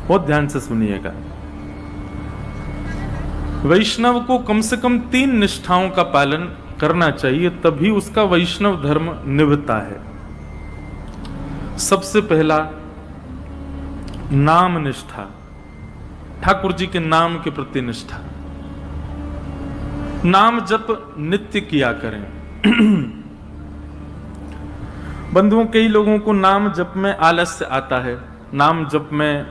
बहुत ध्यान से सुनिएगा। वैष्णव को कम से कम 3 निष्ठाओं का पालन करना चाहिए, तभी उसका वैष्णव धर्म निभता है। सबसे पहला नाम निष्ठा, ठाकुर जी के नाम के प्रति निष्ठा। नाम जप नित्य किया करें। बंधुओं, कई लोगों को नाम जप में आलस्य आता है, नाम जप में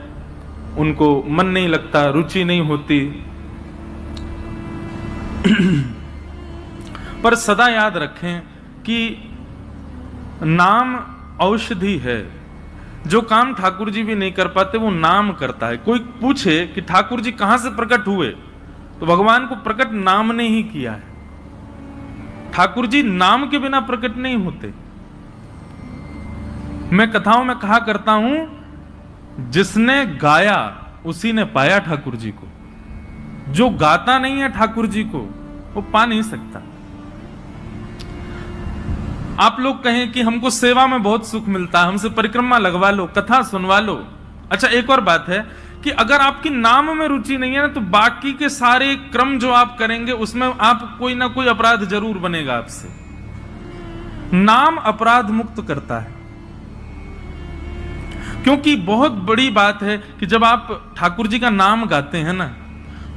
उनको मन नहीं लगता, रुचि नहीं होती। पर सदा याद रखें कि नाम औषधि है। जो काम ठाकुर जी भी नहीं कर पाते वो नाम करता है। कोई पूछे कि ठाकुर जी कहां से प्रकट हुए, तो भगवान को प्रकट नाम ने ही किया है। ठाकुर जी नाम के बिना प्रकट नहीं होते। मैं कथाओं में कहा करता हूं, जिसने गाया उसी ने पाया ठाकुर जी को। जो गाता नहीं है ठाकुर जी को, वो पा नहीं सकता। आप लोग कहें कि हमको सेवा में बहुत सुख मिलता है, हमसे परिक्रमा लगवा लो, कथा सुनवा लो। अच्छा, एक और बात है कि अगर आपकी नाम में रुचि नहीं है ना, तो बाकी के सारे क्रम जो आप करेंगे उसमें आप कोई ना कोई अपराध जरूर बनेगा आपसे। नाम अपराध मुक्त करता है। क्योंकि बहुत बड़ी बात है कि जब आप ठाकुर जी का नाम गाते हैं ना,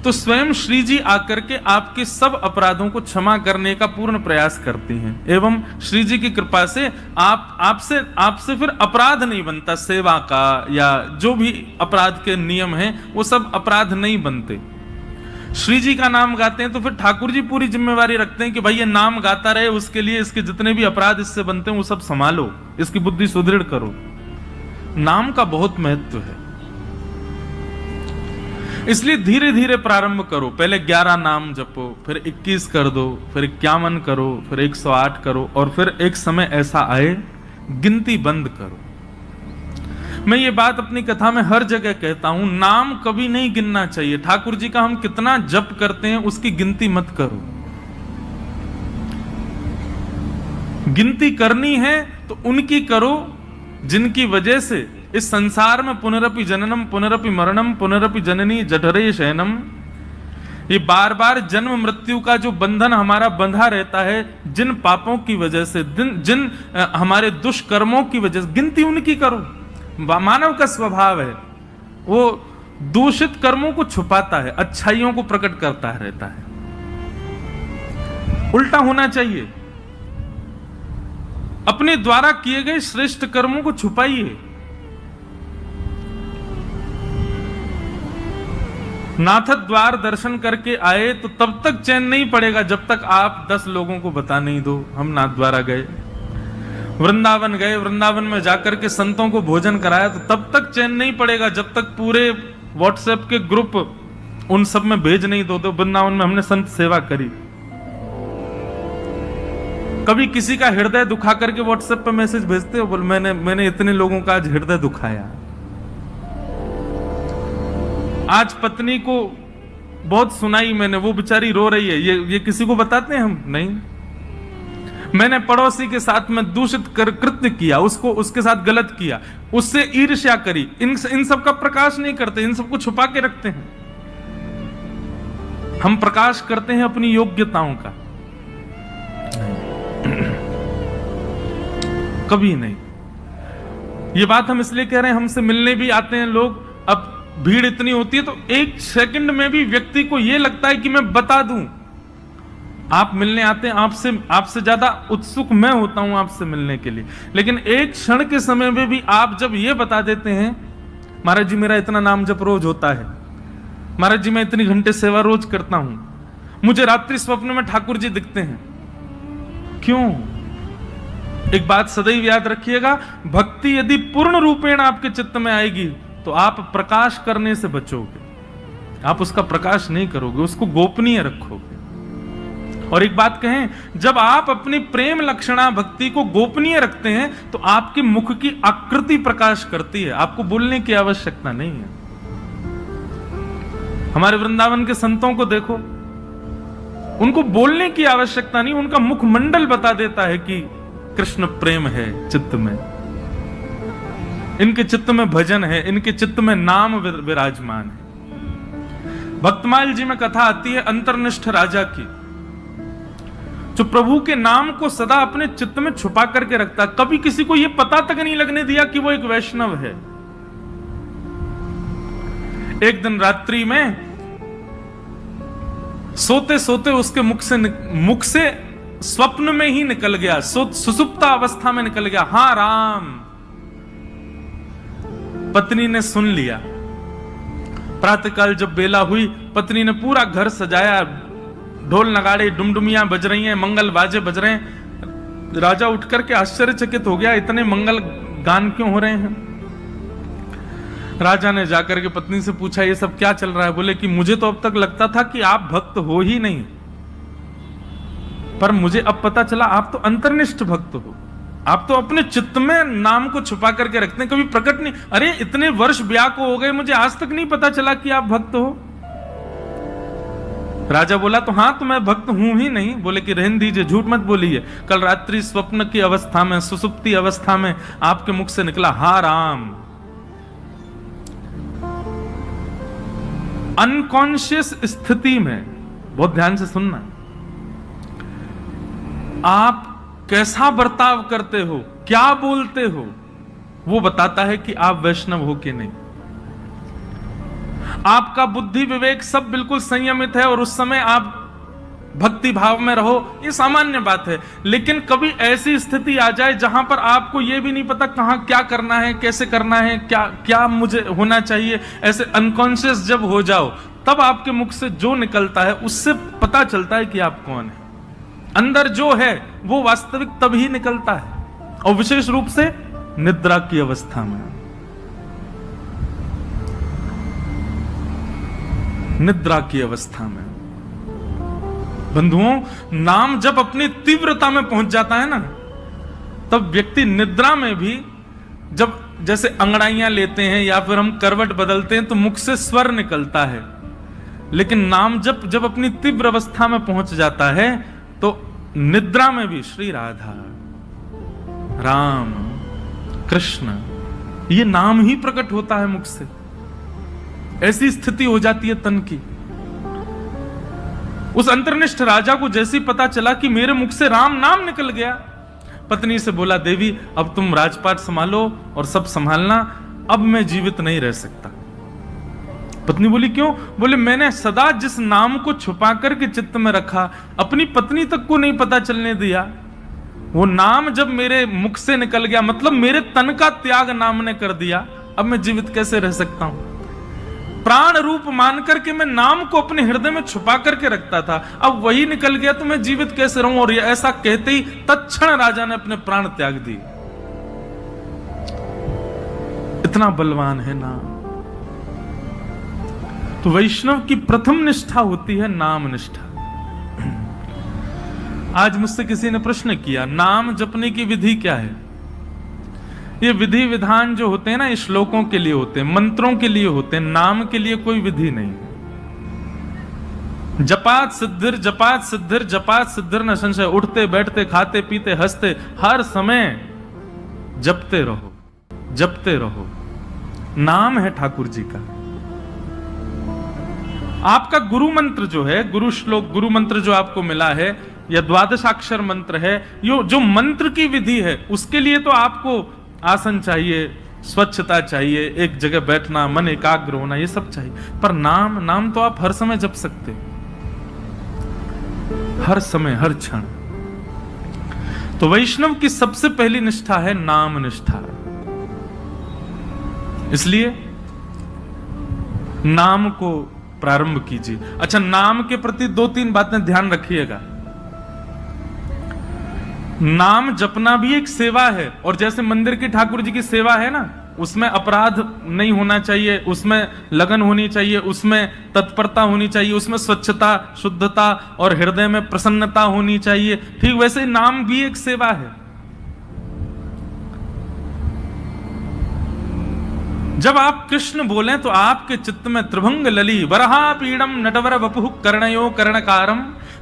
तो स्वयं श्री जी आकर के आपके सब अपराधों को क्षमा करने का पूर्ण प्रयास करती हैं। एवं श्री जी की कृपा से आपसे फिर अपराध नहीं बनता, सेवा का या जो भी अपराध के नियम हैं वो सब अपराध नहीं बनते। श्री जी का नाम गाते हैं तो फिर ठाकुर जी पूरी जिम्मेवारी रखते हैं कि भाई ये नाम गाता रहे, उसके लिए इसके जितने भी अपराध इससे बनते हैं वो सब संभालो, इसकी बुद्धि सुदृढ़ करो। नाम का बहुत महत्व है, इसलिए धीरे धीरे प्रारंभ करो। पहले 11 नाम जपो, फिर 21 कर दो, फिर 51 करो, फिर 108 करो, और फिर एक समय ऐसा आए गिनती बंद करो। मैं ये बात अपनी कथा में हर जगह कहता हूं, नाम कभी नहीं गिनना चाहिए। ठाकुर जी का हम कितना जप करते हैं उसकी गिनती मत करो। गिनती करनी है तो उनकी करो जिनकी वजह से इस संसार में पुनरपि जननम पुनरपि मरणम पुनरपि जननी जठरे शयनम, ये बार बार जन्म मृत्यु का जो बंधन हमारा बंधा रहता है, जिन पापों की वजह से, जिन हमारे दुष्कर्मों की वजह से, गिनती उनकी करो। मानव का स्वभाव है, वो दूषित कर्मों को छुपाता है, अच्छाइयों को प्रकट करता रहता है। उल्टा होना चाहिए। अपने द्वारा किए गए श्रेष्ठ कर्मों को छुपाइए। नाथ द्वार दर्शन करके आए तो तब तक चैन नहीं पड़ेगा जब तक आप 10 लोगों को बता नहीं दो हम नाथ द्वारा गए। वृंदावन गए, वृंदावन में जाकर के संतों को भोजन कराया तो तब तक चैन नहीं पड़ेगा जब तक पूरे व्हाट्सएप के ग्रुप उन सब में भेज नहीं दो वृंदावन में हमने संत सेवा करी। कभी किसी का हृदय दुखा करके व्हाट्सएप पे मैसेज भेजते हो, बोल मैंने इतने लोगों का आज हृदय दुखाया। आज पत्नी को बहुत सुनाई मैंने, वो बेचारी रो रही है, ये किसी को बताते हैं हम? नहीं। मैंने पड़ोसी के साथ में दूषित कृत्य किया, उसके साथ गलत किया, उससे ईर्ष्या करी। इन सब का प्रकाश नहीं करते, इन सबको छुपा के रखते हैं। हम प्रकाश करते हैं अपनी योग्यताओं का, कभी नहीं। ये बात हम इसलिए कह रहे हैं, हमसे मिलने भी आते हैं लोग, अब भीड़ इतनी होती है तो 1 सेकंड में भी व्यक्ति को यह लगता है कि मैं बता दूं। आप मिलने आते हैं, आपसे ज्यादा उत्सुक मैं होता हूं आपसे मिलने के लिए, लेकिन एक क्षण के समय में भी आप जब ये बता देते हैं, महाराज जी मेरा इतना नाम जप रोज होता है, महाराज जी मैं इतनी घंटे सेवा रोज करता हूं, मुझे रात्रि स्वप्न में ठाकुर जी दिखते हैं। क्यों? एक बात सदैव याद रखिएगा, भक्ति यदि पूर्ण रूपेण आपके चित्त में आएगी तो आप प्रकाश करने से बचोगे, आप उसका प्रकाश नहीं करोगे, उसको गोपनीय रखोगे। और एक बात कहें, जब आप अपनी प्रेम लक्षणा भक्ति को गोपनीय रखते हैं तो आपके मुख की आकृति प्रकाश करती है, आपको बोलने की आवश्यकता नहीं है। हमारे वृंदावन के संतों को देखो, उनको बोलने की आवश्यकता नहीं, उनका मुखमंडल बता देता है कि कृष्ण प्रेम है चित्त में। इनके चित्त में भजन है, इनके चित्त में नाम विराजमान है। भक्तमाल जी में कथा आती है अंतर्निष्ठ राजा की, जो प्रभु के नाम को सदा अपने चित्त में छुपा करके रखता, कभी किसी को यह पता तक नहीं लगने दिया कि वो एक वैष्णव है। एक दिन रात्रि में सोते सोते उसके मुख से स्वप्न में ही निकल गया, सुसुप्ता अवस्था में निकल गया, हाँ राम। पत्नी ने सुन लिया। प्रातःकाल जब बेला हुई, पत्नी ने पूरा घर सजाया, ढोल नगाड़े डुमडुमियां बज रही हैं, मंगल बाजे बज रहे हैं। राजा उठ करके आश्चर्यचकित हो गया, इतने मंगल गान क्यों हो रहे हैं। राजा ने जाकर के पत्नी से पूछा, ये सब क्या चल रहा है। बोले कि मुझे तो अब तक लगता था कि आप भक्त हो ही नहीं, पर मुझे अब पता चला आप तो अंतर्निष्ठ भक्त हो। आप तो अपने चित्त में नाम को छुपा करके रखते हैं, कभी प्रकट नहीं। अरे इतने वर्ष ब्याह को हो गए, मुझे आज तक नहीं पता चला कि आप भक्त हो। राजा बोला, तो हाँ तो मैं भक्त हूं ही नहीं। बोले कि रहने दीजिए, झूठ मत बोलिए। कल रात्रि स्वप्न की अवस्था में, सुसुप्ति अवस्था में आपके मुख से निकला हाँ राम। अनकॉन्शियस स्थिति में, बहुत ध्यान से सुनना, आप कैसा बर्ताव करते हो, क्या बोलते हो, वो बताता है कि आप वैष्णव हो कि नहीं। आपका बुद्धि विवेक सब बिल्कुल संयमित है और उस समय आप भक्ति भाव में रहो, ये सामान्य बात है। लेकिन कभी ऐसी स्थिति आ जाए जहां पर आपको यह भी नहीं पता कहां क्या करना है, कैसे करना है, क्या क्या मुझे होना चाहिए, ऐसे अनकॉन्शियस जब हो जाओ, तब आपके मुख से जो निकलता है उससे पता चलता है कि आप कौन है। अंदर जो है वो वास्तविक तभी निकलता है, और विशेष रूप से निद्रा की अवस्था में। निद्रा की अवस्था में बंधुओं, नाम जब अपनी तीव्रता में पहुंच जाता है ना, तब व्यक्ति निद्रा में भी, जब जैसे अंगड़ाइयां लेते हैं या फिर हम करवट बदलते हैं तो मुख से स्वर निकलता है। लेकिन नाम जब अपनी तीव्र अवस्था में पहुंच जाता है तो निद्रा में भी श्री राधा, राम, कृष्ण, ये नाम ही प्रकट होता है मुख से। ऐसी स्थिति हो जाती है तन की। उस अंतर्निष्ठ राजा को जैसे ही पता चला कि मेरे मुख से राम नाम निकल गया, पत्नी से बोला, देवी अब तुम राजपाट संभालो और सब संभालना, अब मैं जीवित नहीं रह सकता। पत्नी बोली, क्यों? बोले, मैंने सदा जिस नाम को छुपा करके चित्त में रखा, अपनी पत्नी तक को नहीं पता चलने दिया, वो नाम जब मेरे मुख से निकल गया, मतलब मेरे तन का त्याग नाम ने कर दिया, अब मैं जीवित कैसे रह सकता हूं। प्राण रूप मान करके मैं नाम को अपने हृदय में छुपा करके रखता था, अब वही निकल गया तो मैं जीवित कैसे रहूं। और ऐसा कहते ही तत्क्षण राजा ने अपने प्राण त्याग दिए। इतना बलवान है नाम। तो वैष्णव की प्रथम निष्ठा होती है नाम निष्ठा। आज मुझसे किसी ने प्रश्न किया, नाम जपने की विधि क्या है? ये विधि विधान जो होते हैं ना, ये श्लोकों के लिए होते हैं, मंत्रों के लिए होते हैं, नाम के लिए कोई विधि नहीं। जपात सिद्धिर, जपात सिद्धिर, जपात सिद्धिर न संशय। उठते बैठते खाते पीते हंसते हर समय जपते रहो, जपते रहो। नाम है ठाकुर जी का। आपका गुरु मंत्र जो है, गुरु श्लोक, गुरु मंत्र जो आपको मिला है, या द्वादशाक्षर मंत्र है, यो जो मंत्र की विधि है, उसके लिए तो आपको आसन चाहिए, स्वच्छता चाहिए, एक जगह बैठना, मन एकाग्र होना, ये सब चाहिए। पर नाम तो आप हर समय जप सकते, हर समय, हर क्षण। तो वैष्णव की सबसे पहली निष्ठा है नाम निष्ठा। इसलिए नाम को प्रारंभ कीजिए। अच्छा, नाम के प्रति 2-3 बातें ध्यान रखिएगा। नाम जपना भी एक सेवा है, और जैसे मंदिर की ठाकुर जी की सेवा है ना, उसमें अपराध नहीं होना चाहिए, उसमें लगन होनी चाहिए, उसमें तत्परता होनी चाहिए, उसमें स्वच्छता, शुद्धता और हृदय में प्रसन्नता होनी चाहिए। ठीक वैसे नाम भी एक सेवा है। जब आप कृष्ण बोलें तो आपके चित्त में त्रिभंग लली वरहा पीड़म नटवर वपुः कर्णयो कर्णकारम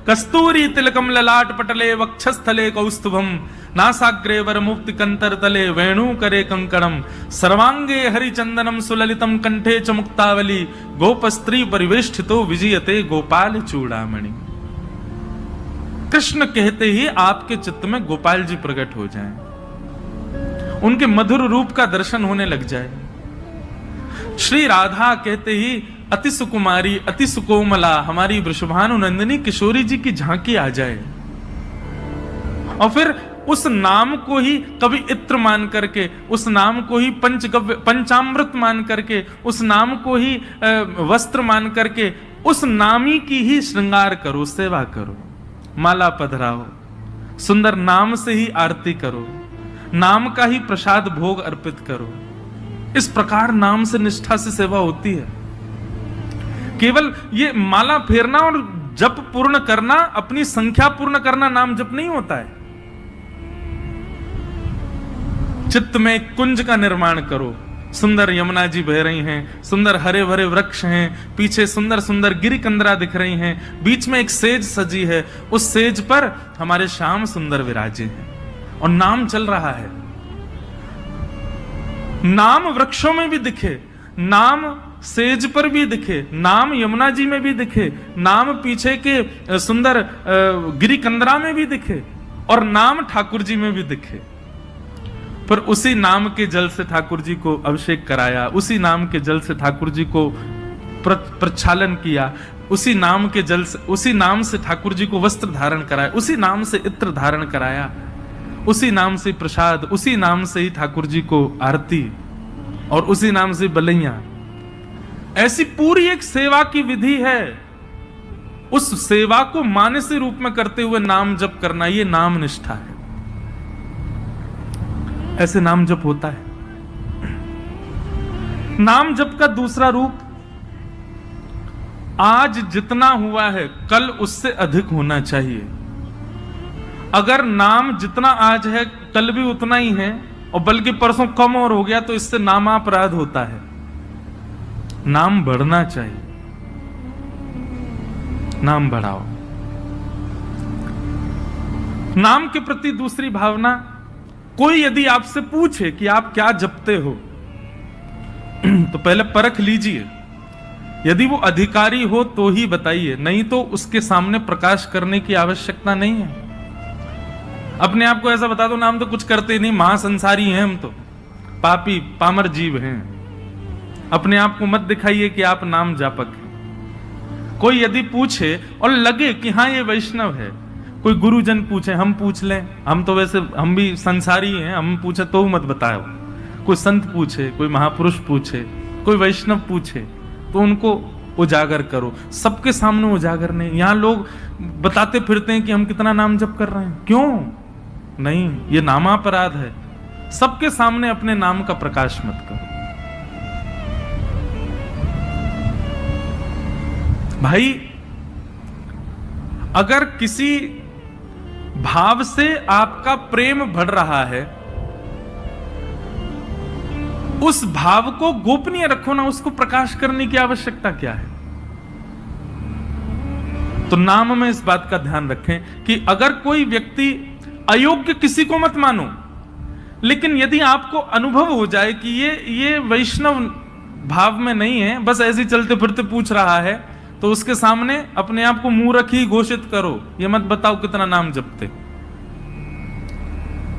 कस्तूरी तिलकम ललाट पटले वक्षस्थले कौस्तुभम नासाग्रे वर मुक्ति कंतर तले वेणु करे कंकणम सर्वांगे हरिचंदनम सुललितम कंठे च मुक्तावली गोप स्त्री परिवेष्टितो विजयते गोपाल चूड़ामणि। कृष्ण कहते ही आपके चित्त में गोपाल जी प्रकट हो जाएं, उनके मधुर रूप का दर्शन होने लग जाए। श्री राधा कहते ही अति सुकुमारी अति सुकोमला हमारी वृषभानु नंदिनी किशोरी जी की झांकी आ जाए, और फिर उस नाम को ही कभी इत्र मान करके, उस नाम को ही पंचगव्य पंचामृत मान करके, उस नाम को ही वस्त्र मान करके, उस नामी की ही श्रृंगार करो, सेवा करो, माला पधराओ, सुंदर नाम से ही आरती करो, नाम का ही प्रसाद भोग अर्पित करो। इस प्रकार नाम से निष्ठा से सेवा होती है। केवल ये माला फेरना और जप पूर्ण करना, अपनी संख्या पूर्ण करना नाम जप नहीं होता है। चित्त में एक कुंज का निर्माण करो, सुंदर यमुना जी बह रही हैं, सुंदर हरे भरे वृक्ष हैं, पीछे सुंदर सुंदर गिरिकंदरा दिख रही हैं, बीच में एक सेज सजी है, उस सेज पर हमारे श्याम सुंदर विराजे हैं और नाम चल रहा है। नाम वृक्षों में भी दिखे, नाम सेज पर भी दिखे, नाम यमुना जी में भी दिखे, नाम पीछे के सुंदर गिरिकंदरा में भी दिखे, और नाम ठाकुर जी में भी दिखे। पर उसी नाम के जल से ठाकुर जी को अभिषेक कराया, उसी नाम के जल से ठाकुर जी को प्रक्षालन किया, उसी नाम के जल से, उसी नाम से ठाकुर जी को वस्त्र धारण कराया, उसी नाम से इत्र धारण कराया, उसी नाम से प्रसाद, उसी नाम से ही ठाकुर जी को आरती, और उसी नाम से बलैया। ऐसी पूरी एक सेवा की विधि है। उस सेवा को मानसी रूप में करते हुए नाम जप करना, ये नाम निष्ठा है। ऐसे नाम जप होता है। नाम जप का दूसरा रूप, आज जितना हुआ है कल उससे अधिक होना चाहिए। अगर नाम जितना आज है कल भी उतना ही है, और बल्कि परसों कम और हो गया, तो इससे नामापराध होता है। नाम बढ़ना चाहिए, नाम बढ़ाओ। नाम के प्रति दूसरी भावना, कोई यदि आपसे पूछे कि आप क्या जपते हो, तो पहले परख लीजिए। यदि वो अधिकारी हो तो ही बताइए, नहीं तो उसके सामने प्रकाश करने की आवश्यकता नहीं है। अपने आप को ऐसा बता दो, नाम तो कुछ करते नहीं, महासंसारी हैं हम, तो पापी पामर जीव हैं। अपने आप को मत दिखाइए कि आप नाम जापक हैं। कोई यदि पूछे और लगे कि हाँ ये वैष्णव है, कोई गुरुजन पूछे, हम पूछ लें, हम तो वैसे हम भी संसारी हैं, हम पूछे तो मत बताओ। कोई संत पूछे, कोई महापुरुष पूछे, कोई वैष्णव पूछे, तो उनको उजागर करो। सबके सामने उजागर नहीं। यहाँ लोग बताते फिरते हैं कि हम कितना नाम जप कर रहे हैं, क्यों नहीं, ये नामापराध है। सबके सामने अपने नाम का प्रकाश मत करो। भाई, अगर किसी भाव से आपका प्रेम बढ़ रहा है, उस भाव को गोपनीय रखो ना, उसको प्रकाश करने की आवश्यकता क्या है। तो नाम में इस बात का ध्यान रखें कि अगर कोई व्यक्ति अयोग्य, किसी को मत मानो, लेकिन यदि आपको अनुभव हो जाए कि ये वैष्णव भाव में नहीं है, बस ऐसे चलते फिरते पूछ रहा है, तो उसके सामने अपने आप को मूर्ख ही घोषित करो। ये मत बताओ कितना नाम जपते,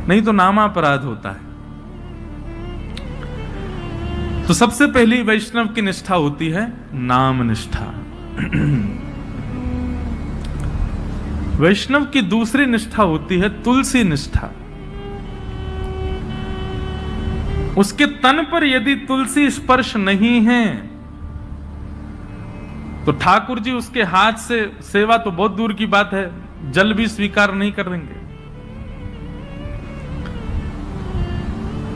नहीं तो नामापराध होता है। तो सबसे पहली वैष्णव की निष्ठा होती है नाम निष्ठा। वैष्णव की दूसरी निष्ठा होती है तुलसी निष्ठा। उसके तन पर यदि तुलसी स्पर्श नहीं है, तो ठाकुर जी उसके हाथ से सेवा तो बहुत दूर की बात है, जल भी स्वीकार नहीं करेंगे।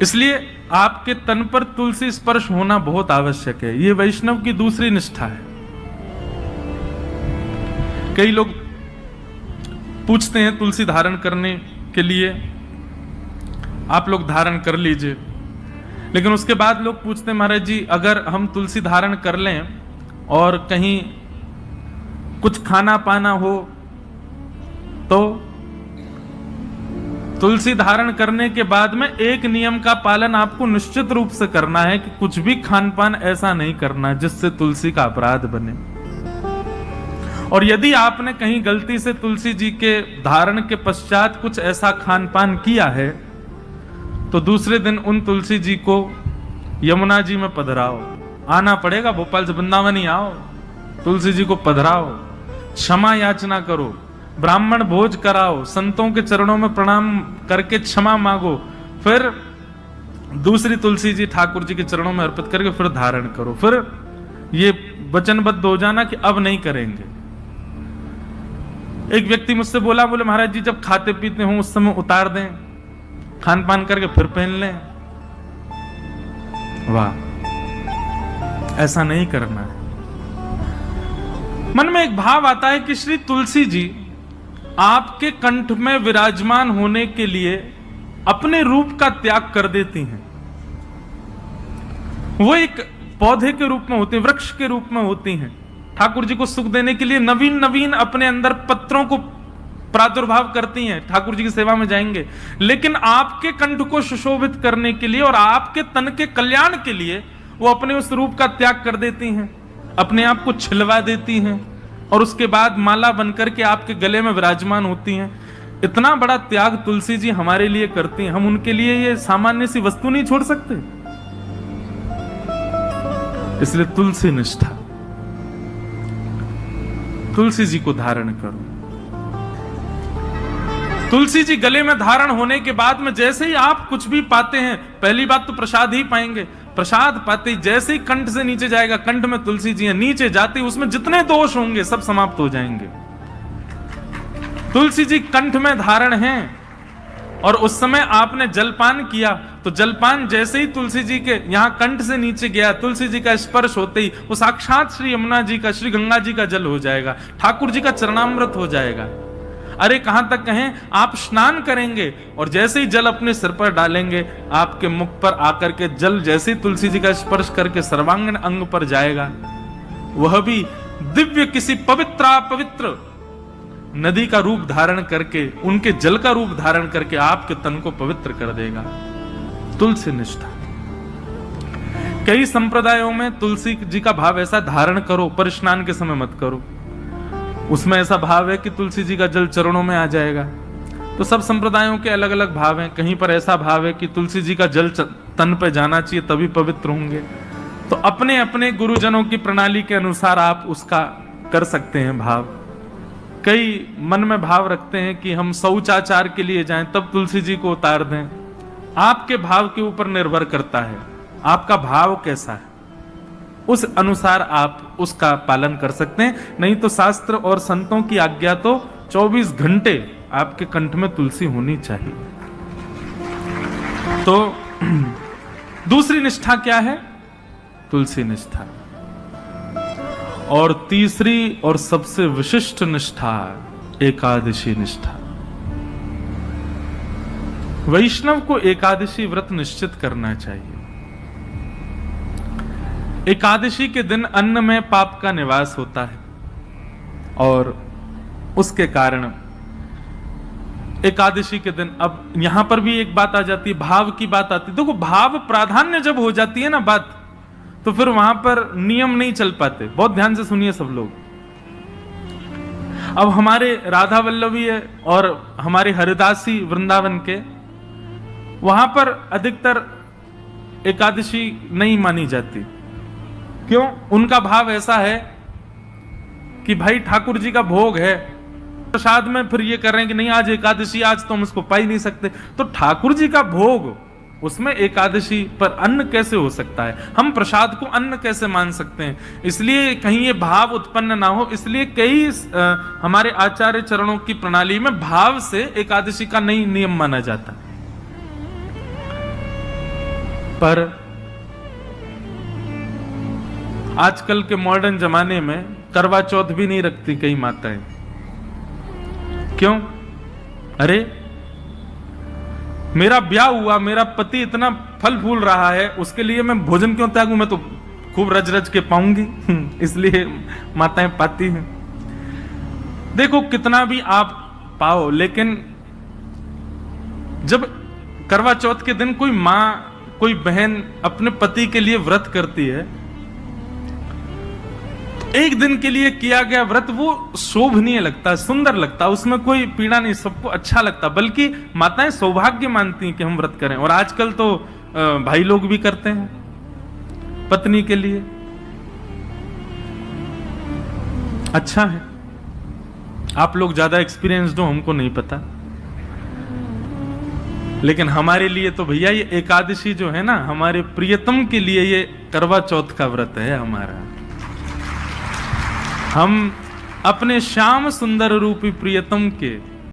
इसलिए आपके तन पर तुलसी स्पर्श होना बहुत आवश्यक है। यह वैष्णव की दूसरी निष्ठा है। कई लोग पूछते हैं तुलसी धारण करने के लिए, आप लोग धारण कर लीजिए, लेकिन उसके बाद लोग पूछते हैं महाराज जी, अगर हम तुलसी धारण कर लें और कहीं कुछ खाना पाना हो तो तुलसी धारण करने के बाद में एक नियम का पालन आपको निश्चित रूप से करना है कि कुछ भी खान पान ऐसा नहीं करना जिससे तुलसी का अपराध बने। और यदि आपने कहीं गलती से तुलसी जी के धारण के पश्चात कुछ ऐसा खान पान किया है तो दूसरे दिन उन तुलसी जी को यमुना जी में पधराओ। आना पड़ेगा, भोपाल से वृंदावन ही आओ, तुलसी जी को पधराओ, क्षमा याचना करो, ब्राह्मण भोज कराओ, संतों के चरणों में प्रणाम करके क्षमा मांगो, फिर दूसरी तुलसी जी ठाकुर जी के चरणों में अर्पित करके फिर धारण करो। फिर ये वचनबद्ध हो जाना कि अब नहीं करेंगे। एक व्यक्ति मुझसे बोला, बोले महाराज जी जब खाते पीते हो उस समय उतार दें, खान पान करके फिर पहन लें। वाह, ऐसा नहीं करना है। मन में एक भाव आता है कि श्री तुलसी जी आपके कंठ में विराजमान होने के लिए अपने रूप का त्याग कर देती हैं। वो एक पौधे के रूप में होती हैं, वृक्ष के रूप में होती हैं। ठाकुर जी को सुख देने के लिए नवीन नवीन अपने अंदर पत्रों को प्रादुर्भाव करती हैं, ठाकुर जी की सेवा में जाएंगे। लेकिन आपके कंठ को सुशोभित करने के लिए और आपके तन के कल्याण के लिए वो अपने उस रूप का त्याग कर देती हैं, अपने आप को छिलवा देती हैं और उसके बाद माला बनकर के आपके गले में विराजमान होती हैं। इतना बड़ा त्याग तुलसी जी हमारे लिए करती हैं, हम उनके लिए ये सामान्य सी वस्तु नहीं छोड़ सकते। इसलिए तुलसी निष्ठा, तुलसी जी को धारण करो। तुलसी जी गले में धारण होने के बाद में जैसे ही आप कुछ भी पाते हैं, पहली बात तो प्रसाद ही पाएंगे। प्रसाद पाते ही जैसे ही कंठ से नीचे जाएगा, कंठ में तुलसी जी है, नीचे जाते ही उसमें जितने दोष होंगे सब समाप्त हो जाएंगे। तुलसी जी कंठ में धारण हैं और उस समय आपने जलपान किया तो जलपान जैसे ही तुलसी जी के यहां कंठ से नीचे गया, तुलसी जी का स्पर्श होते ही वो साक्षात श्री यमुना जी का, श्री गंगा जी का जल हो जाएगा, ठाकुर जी का चरणामृत हो जाएगा। अरे कहां तक कहें, आप स्नान करेंगे और जैसे ही जल अपने सिर पर डालेंगे, आपके मुख पर आकर के जल जैसे ही तुलसी जी का स्पर्श करके सर्वांगीण अंग पर जाएगा, वह भी दिव्य किसी पवित्र नदी का रूप धारण करके, उनके जल का रूप धारण करके आपके तन को पवित्र कर देगा। तुलसी निष्ठा। कई संप्रदायों में तुलसी जी का भाव ऐसा, धारण करो पर स्नान के समय मत करो। उसमें ऐसा भाव है कि तुलसी जी का जल चरणों में आ जाएगा। तो सब संप्रदायों के अलग अलग भाव हैं। कहीं पर ऐसा भाव है कि तुलसी जी का जल तन पे जाना चाहिए तभी पवित्र होंगे। तो अपने अपने गुरुजनों की प्रणाली के अनुसार आप उसका कर सकते हैं भाव। कई मन में भाव रखते हैं कि हम शौचाचार के लिए जाएं तब तुलसी जी को उतार दें। आपके भाव के ऊपर निर्भर करता है, आपका भाव कैसा है, उस अनुसार आप उसका पालन कर सकते हैं। नहीं तो शास्त्र और संतों की आज्ञा तो 24 घंटे आपके कंठ में तुलसी होनी चाहिए। तो दूसरी निष्ठा क्या है? तुलसी निष्ठा। और तीसरी और सबसे विशिष्ट निष्ठा एकादशी निष्ठा। वैष्णव को एकादशी व्रत निश्चित करना चाहिए। एकादशी के दिन अन्न में पाप का निवास होता है और उसके कारण एकादशी के दिन, अब यहां पर भी एक बात आ जाती है, भाव की बात आती है। देखो, भाव प्राधान्य जब हो जाती है ना बात, तो फिर वहां पर नियम नहीं चल पाते। बहुत ध्यान से सुनिए सब लोग। अब हमारे राधा वल्लभी है और हमारे हरिदासी वृंदावन के, वहां पर अधिकतर एकादशी नहीं मानी जाती। क्यों? उनका भाव ऐसा है कि भाई ठाकुर जी का भोग है, प्रसाद में फिर ये कर रहे हैं कि नहीं आज एकादशी, आज तो हम उसको पा ही नहीं सकते। तो ठाकुर जी का भोग, उसमें एकादशी पर अन्न कैसे हो सकता है? हम प्रसाद को अन्न कैसे मान सकते हैं? इसलिए कहीं ये भाव उत्पन्न ना हो, इसलिए कई हमारे आचार्य चरणों की प्रणाली में भाव से एकादशी का नहीं नियम माना जाता। पर आजकल के मॉडर्न जमाने में करवा चौथ भी नहीं रखती कई माताएं। क्यों? अरे मेरा ब्याह हुआ, मेरा पति इतना फल फूल रहा है, उसके लिए मैं भोजन क्यों त्यागूं? मैं तो खूब रज रज के पाऊंगी। इसलिए माताएं पाती हैं। देखो कितना भी आप पाओ, लेकिन जब करवा चौथ के दिन कोई मां, कोई बहन अपने पति के लिए व्रत करती है, एक दिन के लिए किया गया व्रत वो शोभनीय लगता, सुंदर लगता, उसमें कोई पीड़ा नहीं, सबको अच्छा लगता। बल्कि माताएं सौभाग्य मानती हैं कि हम व्रत करें। और आजकल तो भाई लोग भी करते हैं पत्नी के लिए। अच्छा है, आप लोग ज्यादा एक्सपीरियंस हो, हमको नहीं पता। लेकिन हमारे लिए तो भैया ये एकादशी जो है ना, हमारे प्रियतम के लिए ये करवा चौथ का व्रत है हमारा। हम अपने श्याम सुंदर रूपी प्रियतम के